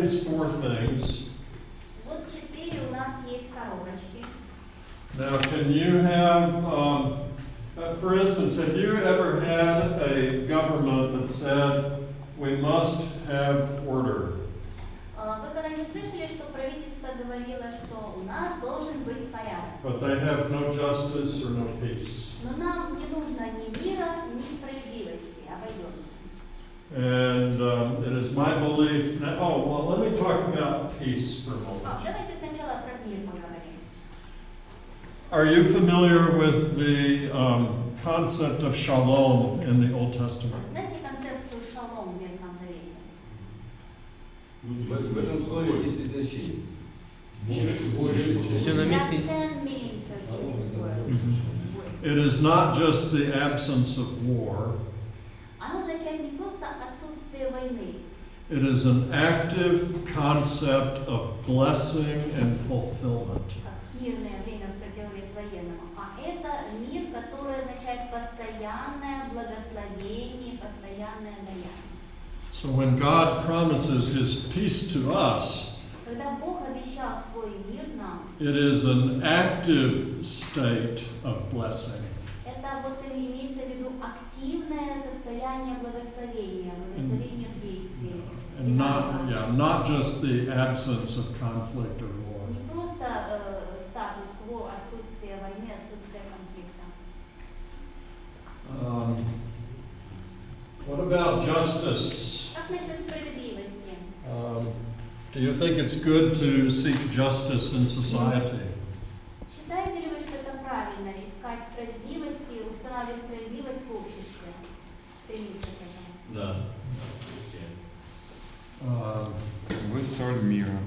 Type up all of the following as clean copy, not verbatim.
these four things. Вот 4 у нас есть коробочки. Now, can you have, for instance, have you ever had a government that said, we must have order? Вы когда-нибудь слышали, что правительство говорило, что у нас должен быть порядок? But they have no justice or no peace. Но нам не нужно ни мира, ни справедливости, обойдемся. And it is my belief, let me talk about peace for a moment. Давайте сначала про мир поговорим. Are you familiar with the concept of shalom in the Old Testament? Знаете концепцию шалом в Ветхом Завете? В этом слове 10 значений. Все на месте. 10 meanings in this word. It is not just the absence of war. Оно означает не просто отсутствие войны. It is an active concept of blessing and fulfillment. Как мирное время в противовес военному. А это мир, который означает постоянное благословение, постоянное даяние. So when God promises His peace to us, Когда Бог обещал свой мир нам, it is an active state of blessing. это вот имеется в виду активное состояние благословения, благословение в действии. And not just the absence of conflict or war. Не просто статус-кво, отсутствие войны, отсутствие конфликта. What about justice? Как насчет справедливости? Do you think it's good to seek justice in society? Считаете ли вы, что это правильно, искать справедливость и устанавливать справедливость в обществе? Стремиться к этому? Да. Вы соль мира.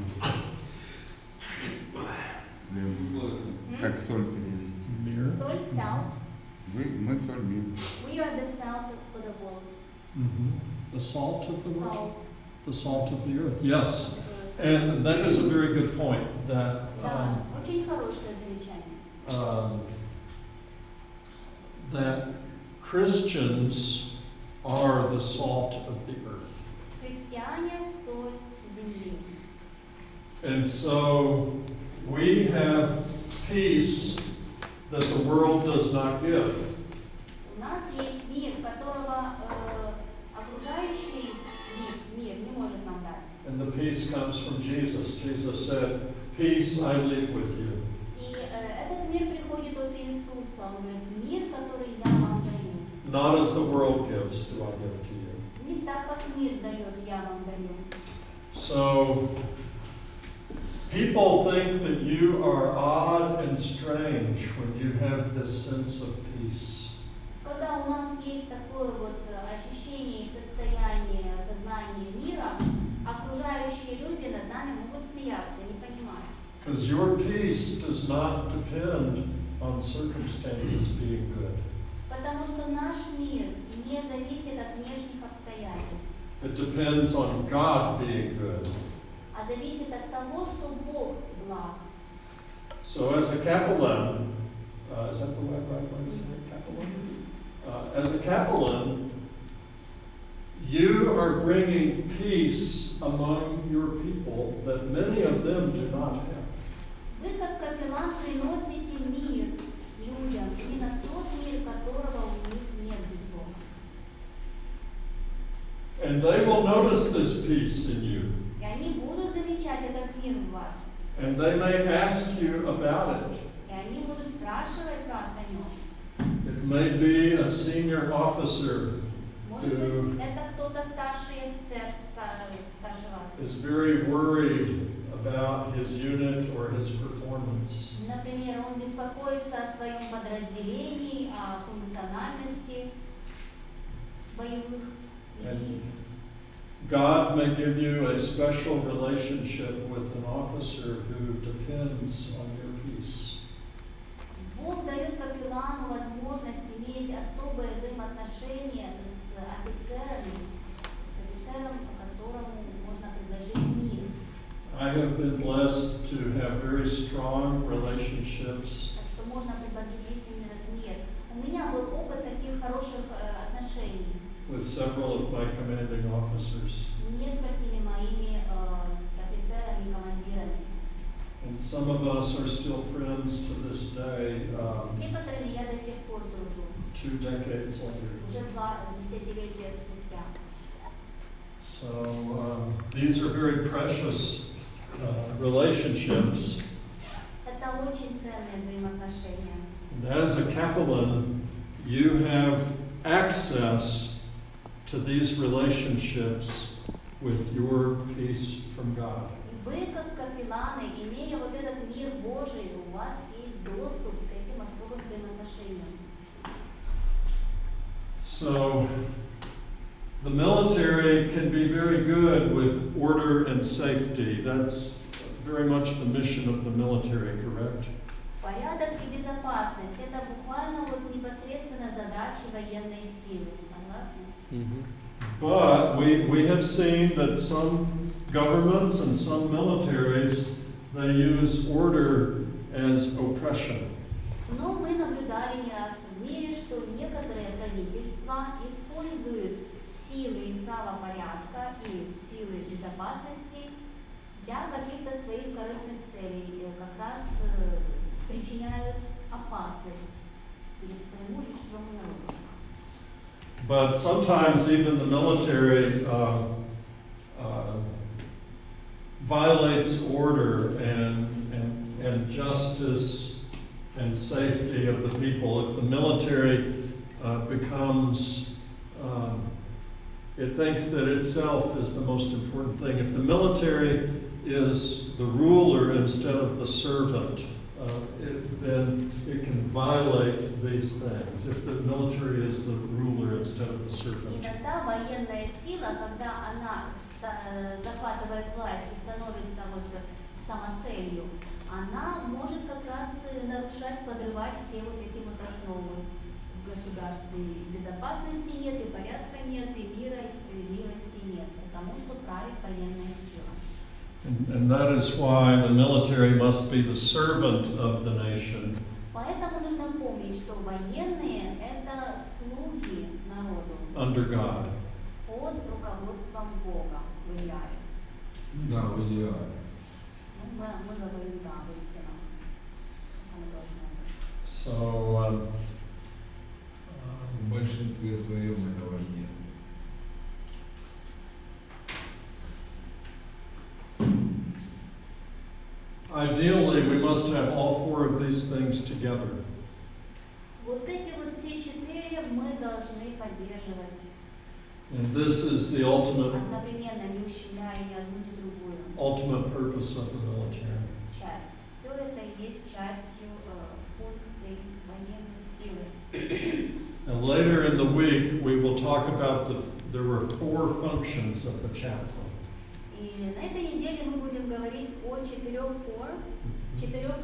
Как соль перевести? Mirror? Соль, salt. Мы соль мира. We are the salt for the world. The salt of the world? Salt. The salt of the earth, yes. And that is a very good point, that Да, очень хорошее замечание. that Christians are the salt of the earth. Христиане – соль земли. And so we have peace that the world does not give. У нас есть мир, которого окружающий мир не может нам дать. And the peace comes from Jesus. Jesus said, peace I leave with you. И этот мир приходит от Иисуса. Он говорит, мир, который я вам даю. Not as the world gives do I give to you. Не так, как мир дает, я вам даю. So people think that you are odd and strange when you have this sense of peace. Когда у нас есть такое вот ощущение и состояние сознания мира, окружающие люди над нами могут смеяться, не понимая. Because your peace does not depend on circumstances being good. Потому что наш мир не зависит от внешних обстоятельств, It depends on God being good. а зависит от того, что Бог благ. So as a Kaplan, is that the right way to say it, Kaplan? As a Kaplan, you are bringing peace among your people that many of them do not have. Вы, как капеллан, приносите мир людям, именно тот мир, которого у них нет без Бога. And they will notice this peace in you. И они будут замечать этот мир в вас. And they may ask you about it. И они будут спрашивать вас о нем. It may be a senior officer Может быть, это кто-то старший офицер, старше вас. is very worried about his unit or his performance. Например, он беспокоится о своем подразделении, о функциональности боевых единиц. God may give you a special relationship with an officer who depends on your peace. Бог дает капеллану возможность иметь особые взаимоотношения с офицером, которому можно предложить мир. I have been blessed to have very strong relationships Так что можно предложить именно этот мир. У меня был опыт таких хороших отношений with several of my commanding officers. с несколькими моими офицерами и командирами. And some of us are still friends to this day, С некоторыми я до сих пор дружу, 2 decades later. уже 2 десятилетия спустя. So these are very precious relationships. Это очень ценные взаимоотношения. And as a Kaplan, you have access to these relationships with your peace from God. Вы, как капелланы, имея вот этот мир Божий, у вас есть доступ к этим особым взаимоотношениям. So the military can be very good with order and safety. That's very much the mission of the military, correct? Порядок и безопасность – это буквально вот непосредственно задачи военной силы. Согласны? But we have seen that some governments and some militaries, they use order as oppression. Но мы наблюдали не раз в мире, что некоторые правительства используют силы правопорядка и силы безопасности для каких-то своих корыстных целей, как раз причиняют опасность или своему или чужому народу. But sometimes even the military violates order and justice and safety of the people. If the military becomes, it thinks that itself is the most important thing. If the military is the ruler instead of the servant, then it can violate these things. If the military is the ruler instead of the servant. Иногда военная сила, когда она захватывает власть и становится вот самоцелью, она может как раз нарушать, подрывать все вот эти вот основы в государстве. Безопасности нет, и порядка нет, и мира, и справедливости нет, потому что правит военная сила. And that is why the military must be the servant of the nation. Поэтому нужно помнить, что военные – это слуги народу. Under God. Под руководством Бога влияют. Да, влияет. Ну, мы говорим, да, истина. Мы должны быть. So, В большинстве своем это важнее. ideally, we must have all 4 of these things together. Вот эти вот все 4 мы должны поддерживать And this is the ultimate одновременно, не ущемляя ни одну, ни другую ultimate purpose of the military. часть. Все это есть частью функций военной силы. And later in the week, we will talk about there were 4 functions of the chaplain. И на этой неделе мы будем говорить о 4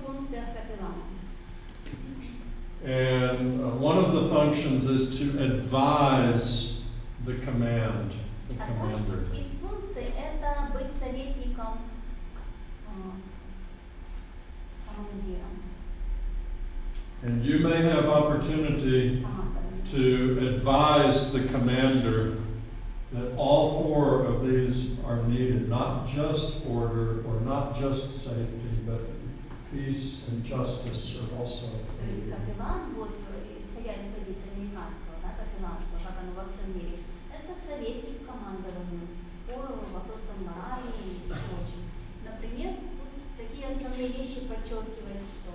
функциях капеллана. And one of the functions is to advise the commander. Одна из функций – это быть советником командира. And you may have opportunity to advise the commander that all 4 of these are needed, not just order or not just safety, but peace and justice are also То есть needed. капеллан, вот, исходя из позиции американского, да, капелланства, как оно во всем мире, это советник командованию по вопросам морали и прочим. Например, вот такие основные вещи подчеркивают, что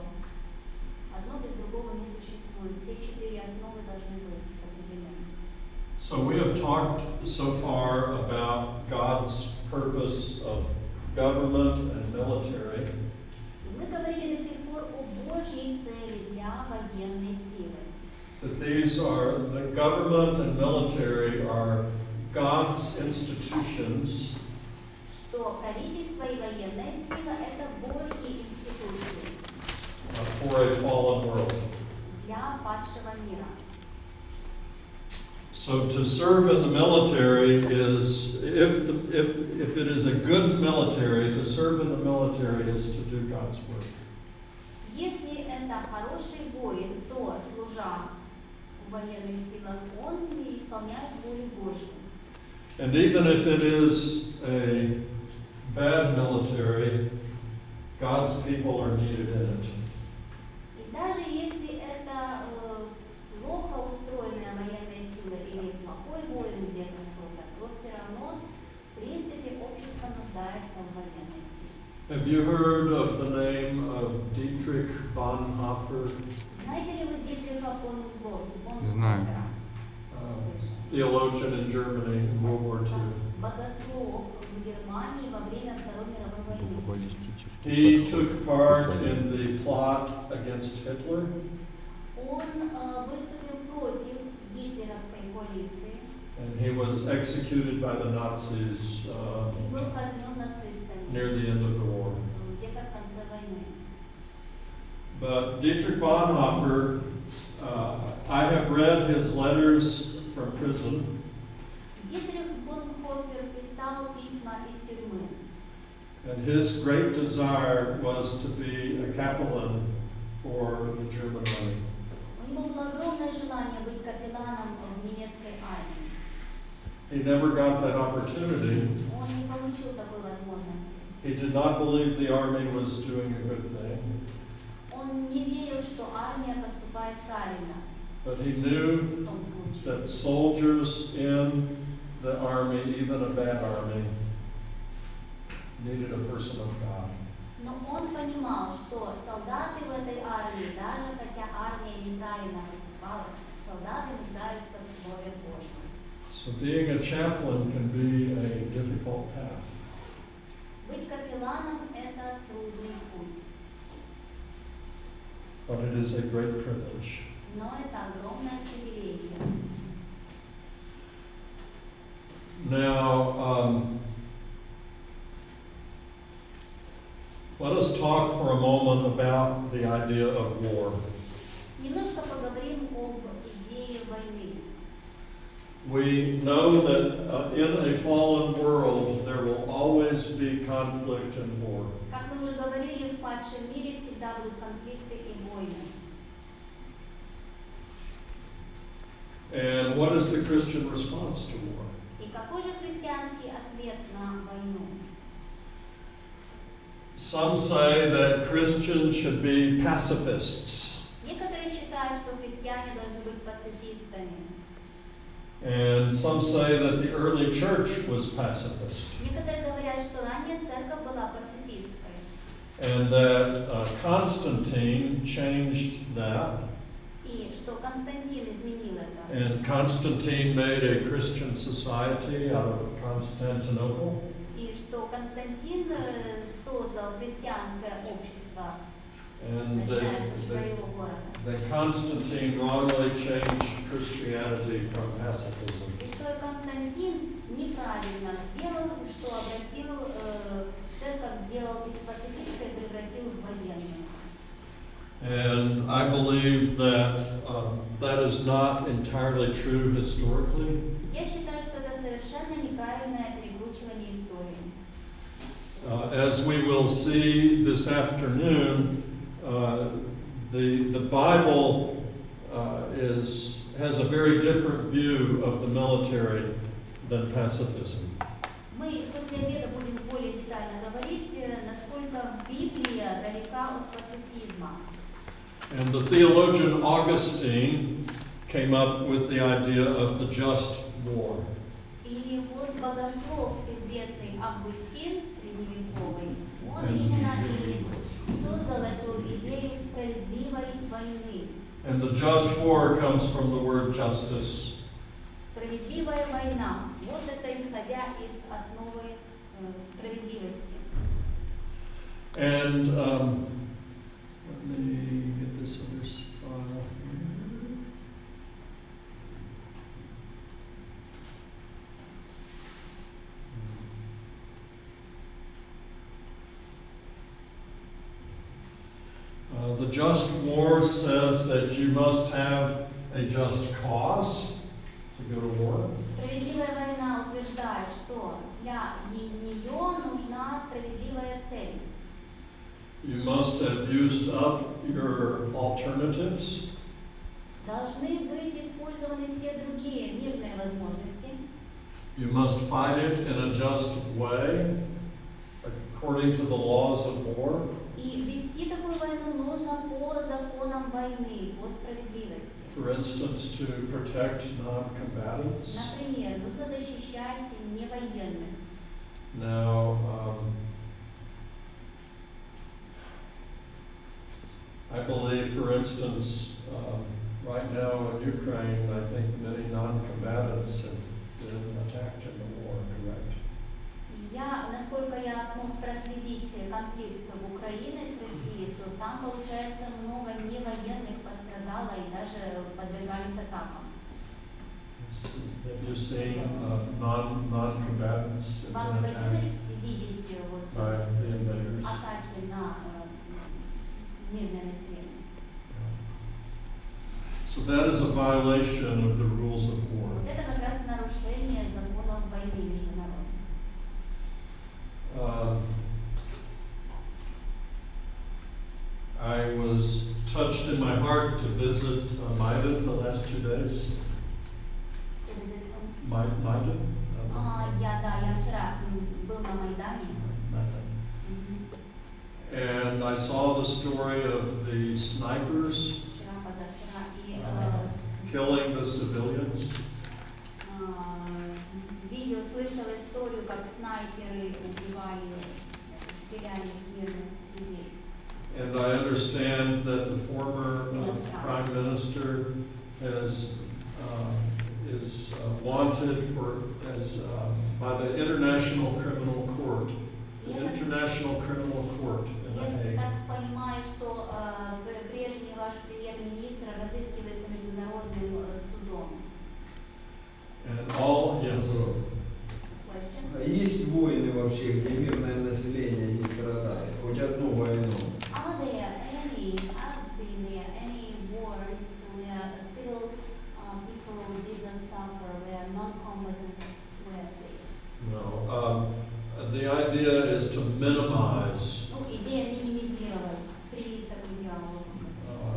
одно без другого не существует. Все 4 основы должны быть соблюдены. So we have talked so far about God's purpose of government and military. Мы говорили до сих пор о Божьей цели для военной силы. That the government and military are God's institutions. Что правительство и военная сила – это Божьи институции For a fallen world. для падшего мира. So to serve in the military is, if it is a good military, to serve in the military is to do God's work. Если это хороший воин, то, служа военных силах, он исполняет волю Божью. And even if it is a bad military, God's people are needed in it. И даже если это плохо устроенная военная сила или плохой воин где-то что-то, то все равно, в принципе, общество нуждается в военной силе. Have you heard of the name of Dietrich Bonhoeffer, Знаете ли вы Дитриха фон Знаю. theologian in Germany in World War II? Богослов в Германии во время Второй мировой войны. Баллистический He подход. took part in the plot against Hitler. Он выступил против гитлеровской коалиции And he was executed by the Nazis и был казнен нацистами near the end of the war. где-то в конце войны. But Dietrich Bonhoeffer, I have read his letters from prison, Дитрих Бонхофер писал письма из тюрьмы. and his great desire was to be a chaplain for the German army. У него было огромное желание быть капелланом в немецкой армии. He never got that opportunity. Он не получил такой возможности. He did not believe the army was doing a good thing, Он не верил, что армия поступает правильно but he knew в том случае. that soldiers in the army, even a bad army, needed a person of God. Но он понимал, что солдаты в этой армии, даже хотя армия неправильно поступала, солдаты нуждаются в Слове Божьем. So being a chaplain can be a difficult path. Быть капелланом – это трудный путь, But it is a great privilege. но это огромная привилегия. Now, let us talk for a moment about the idea of war. Немножко поговорим об идее войны. We know that in a fallen world there will always be conflict and war. Как мы уже говорили, в падшем мире всегда будут конфликты и войны. And what is the Christian response to war? И какой же христианский ответ на войну? Some say that Christians should be pacifists. Некоторые считают, что христиане должны быть пацифистами. And some say that the early church was pacifist. Некоторые говорят, что ранняя церковь была пацифистской. And that Constantine changed that. И что Константин изменил это. And Constantine made a Christian society out of Constantinople. И что Константин создал христианское общество, And начиная со своего города. that Constantine wrongly changed Christianity from pacifism. И что Константин неправильно сделал, что обратил, церковь сделал из пацифистской, превратил в военную. And I believe that that is not entirely true historically. Я считаю, что это совершенно неправильное перекручивание истории. As we will see this afternoon, the Bible has a very different view of the military than pacifism. Мы после обеда будем более детально говорить, насколько Библия далека от пацифизма. And the theologian Augustine came up with the idea of the just war. И вот богослов, известный Августин, средневековый, он именно и создал эту идею справедливой войны. And the just war comes from the word justice. Справедливая война. Вот это исходя из основы справедливости. And let me get this other file here. The just war says that you must have a just cause to go to war. Справедливая война утверждает, что для нее нужна справедливая цель. You must have used up your alternatives. Должны быть использованы использованы все другие мирные возможности. You must fight it in a just way, according to the laws of war. И вести такую войну нужно по законам войны, по справедливости. For instance, to protect non-combatants. Например, нужно защищать невоенных. Now, I believe, for instance, right now in Ukraine, I think many non-combatants have been attacked in the war, correct? Насколько я смог проследить конфликт в Украине с Россией, то там, получается, много невоенных пострадало и даже подвергались атакам. Have you seen non-combatants have Вам been attacked доводилось видеть by the invaders? атаки на мирное население? So that is a violation of the rules of war. Это как раз нарушение законов войны международной. I was touched in my heart to visit Maidan the last 2 days. Maidan? Я вчера был на Майдане. And I saw the story of the snipers Вчера, позавчера. И killing the civilians. слышал историю, как снайперы убивали, стреляли в мирных людей. And I understand that the former Prime Minister is wanted by the International Criminal Court, the International Criminal Court in The Я Hague. так понимаю, что прежний ваш премьер-министр разыскивается международным судом. And all, yes. Question? А есть войны вообще, где мирное население не страдает? Хоть одну войну? Have been there any wars where civil people didn't suffer, where non-combatants were safe? No. The idea is to minimize. Ну, идея минимизировать, стремиться к идеалу.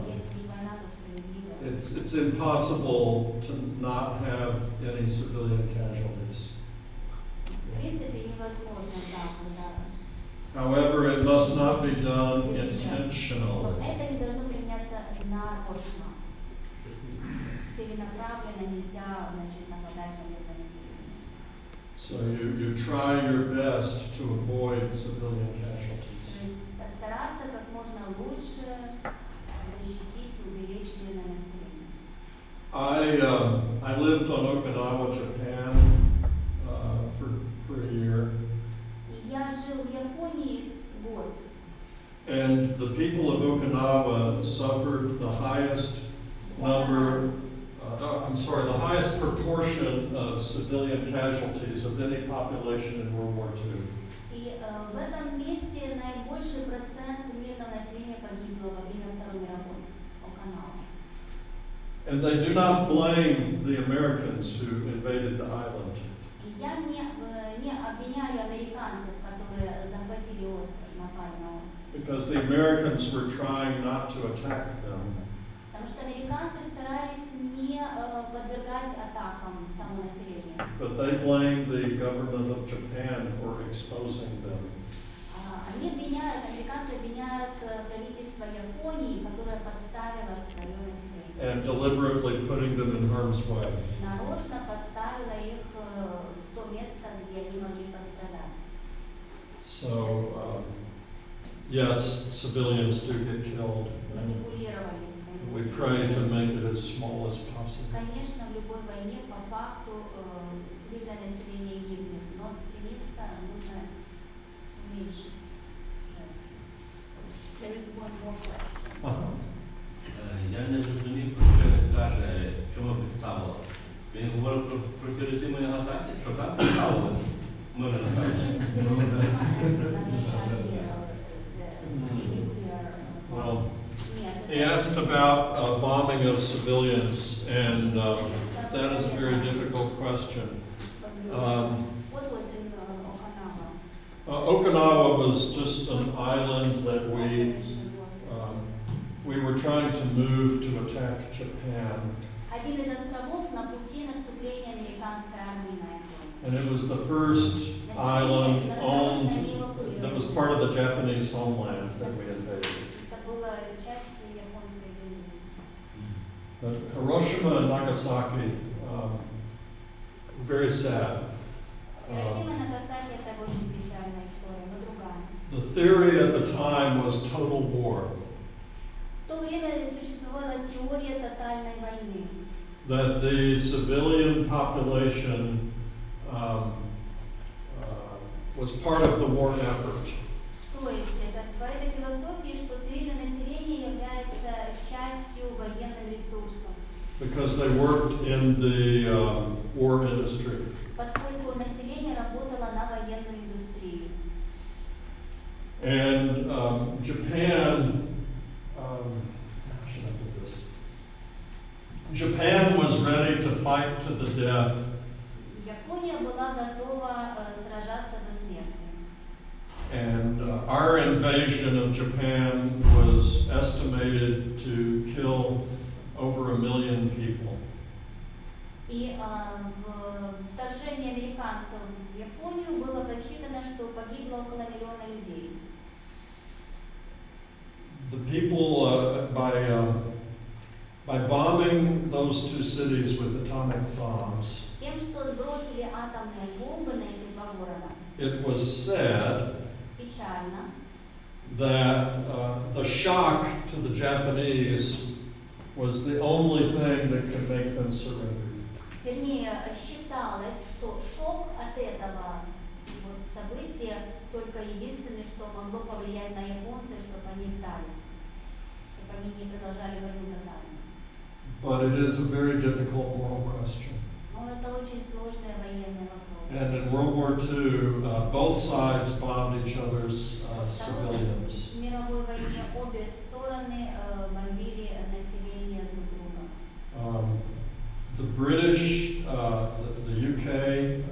Если уж война, то справедливо. It's impossible to not have any civilian casualties. В принципе, невозможно, да, когда... However, it must not be done Но intentionally. это не должно применяться нарочно. Целенаправленно нельзя, значит, нападать на мирное население. So you try your best to avoid civilian То casualties. есть постараться как можно лучше защитить и уберечь мирное население. I lived on Okinawa, Japan, for a year, Я жил в Японии год, and the people of Okinawa suffered the highest the highest proportion of civilian casualties of any population in World War II. и в этом месте наибольший процент мирного населения погибло во время Второй мировой, Окинава. And they do not blame the Americans who invaded the island. И я не обвиняю американцев, которые захватили остров, напали на остров. Because the Americans were trying not to attack them. Потому что американцы старались не подвергать атакам само население. But they blamed the government of Japan for exposing them. Американцы обвиняют правительство Японии, которое подставило свое население. And deliberately putting them in harm's way. Нарочно подставило их в то место, где они могли пострадать. So, yes, civilians do get killed. Манипулировали своим We pray to населением. make it as small as possible. Конечно, в любой войне по факту цивильное население гибнет, но стремиться нужно уменьшить жертв. There is one more question. Я не зрозумів, про що він каже, чому підставила. Він говорив про Хіросіму і Нагасакі, що там підставили мирне населення. Well, he asked about bombing of civilians, and that is a very difficult question. What was in Okinawa? Okinawa was just an island that we were trying to move to attack Japan. один из островов на пути наступления американской армии на Японию. And it was the first island owned that was part of the Japanese homeland that we invaded. Это была часть японской земли. But Hiroshima and Nagasaki, very sad. Хиросима и Нагасаки это очень печальная история, но другая. The theory at the time was total war, В то время существовала теория тотальной войны. that the civilian population was part of the war effort. То есть это по этой философии, что цивильное население является частью военным ресурсом, Because they worked in the war industry. поскольку население работало на военную индустрию. And Japan, how should I put this? Japan was ready to fight to the death Япония была готова сражаться до смерти. And our invasion of Japan was estimated to kill over 1 million people. И вторжение американцев в Японию было подсчитано, что погибло около 1 миллиона людей. The people, by bombing those two cities with atomic bombs, Тем, что сбросили атомные бомбы на эти два города, it was said печально, that the shock to the Japanese was the only thing that could make them surrender. вернее, считалось, что шок от этого события только единственное, что могло повлиять на японцев, чтобы они сдались, чтобы они не продолжали войну тотально. But it is a very difficult moral question. Но это очень сложный военный вопрос. And in World War II, both sides bombed each other's civilians. В мировой войне обе стороны бомбили население друг друга. The British, the UK,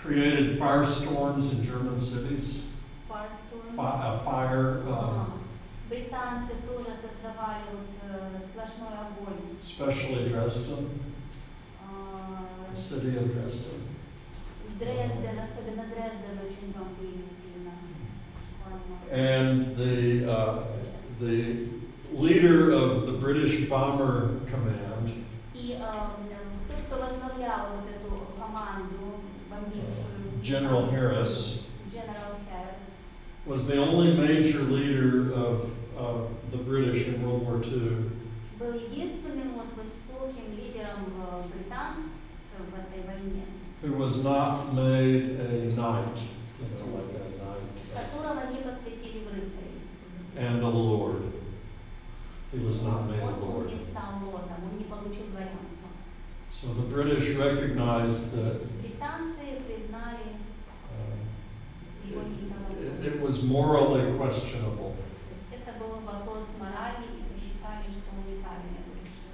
created firestorms in German cities. Fire. Британцы тоже создавали сплошной огонь. Especially Dresden, the city of Dresden. Дрезден, особенно Дрезден, очень бомбили сильно. And the leader of the British Bomber Command, И тот, кто возглавлял вот эту команду, бомбившую, General Harris, General Harris, was the only major leader of the British in World War II. был единственным высоким лидером британцев в этой войне, Who was not made a knight, like a knight, которого не посвятили в рыцари. and a lord. He was not made a Он lord. не стал лордом, он не получил дворянство. So the British recognized that Британцы признали его неправоту. it was morally questionable. То есть это был вопрос морали, и посчитали, что он неправильно решил.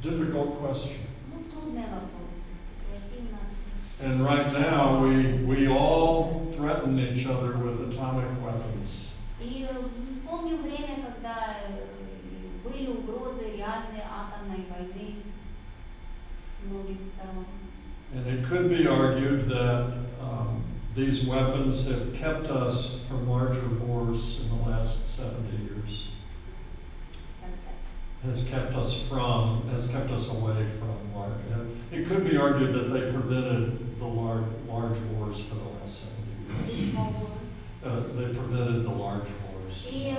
Difficult question. Ну, трудный вопрос, ситуативно. And right now we all threaten each other with atomic weapons. И помню время, когда были угрозы реальной атомной войны с многих сторон. And it could be argued that these weapons have kept us from larger wars in the last 70 years. Has kept us away from large. It could be argued that they prevented the large wars for the last 70 years. They prevented the large wars. И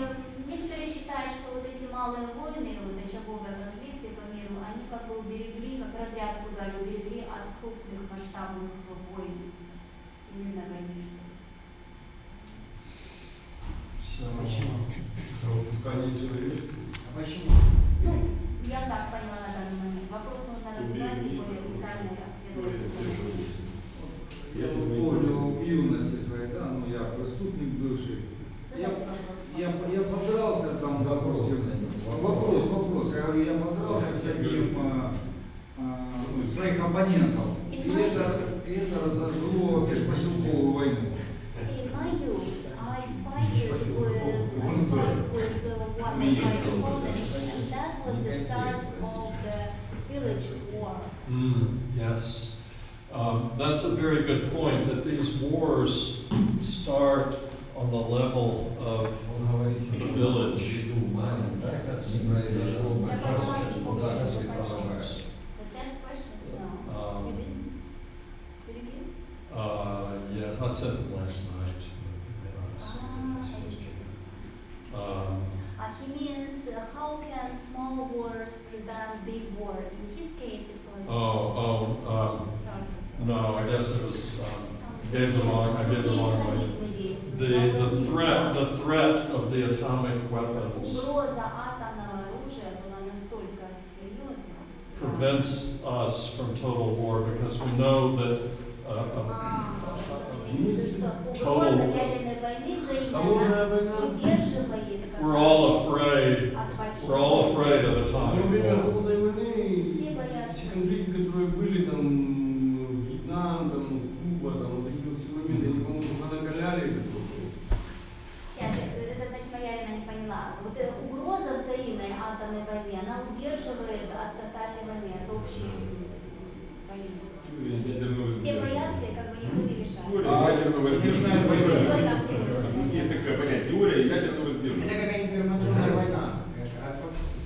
некоторые считают, что вот эти малые войны, вот очаговые конфликты по миру, они как бы уберегли, как разрядку дали, уберегли от крупных масштабных войн, всемирной войны. Почему? Пропускание человека. А почему? Ну, я так поняла на данный момент. Вопрос нужно разбирать и более детально обследовать. Я тут помню в юности своей, да, ну я преступник бывший. Я подрался там, допустим, вопрос, я говорю, я подрался с одним своих оппонентов. И это разожгло межпоселковую войну. In my youth, I fight with one of my opponents, and that that was the start of the village war. Yes. That's a very good point, that these wars start on the level of the village. In fact, that's The test questions, no. You didn't? Did you give? Yes, I said them last night. He means how can small wars prevent big war? In his case, it was starting. No, I guess it was, I gave the wrong one. The threat of the atomic weapons Угроза атомного оружия была настолько серьезна. prevents us from total war because we know that Угроза ядерной войны взаимно удерживает we're all afraid of atomic war. Все боятся. Все конфликты, которые были там, Вьетнам, там, Куба, там, вот эти вот все моменты, они, по-моему, накаляли. Сейчас, это значит, Марьяна не поняла. Вот эта угроза взаимной атомной войны, она удерживает от тотальной войны, от общей войны. Все боятся, и как бы никто не решает. Ядерного сдерживания. В этом смысле. Есть такое понятие, теория ядерного Это сдерживания. какая информационная война. От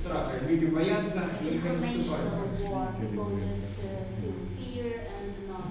страха. Люди боятся и не хотят Informational вступать. war, people just feel fear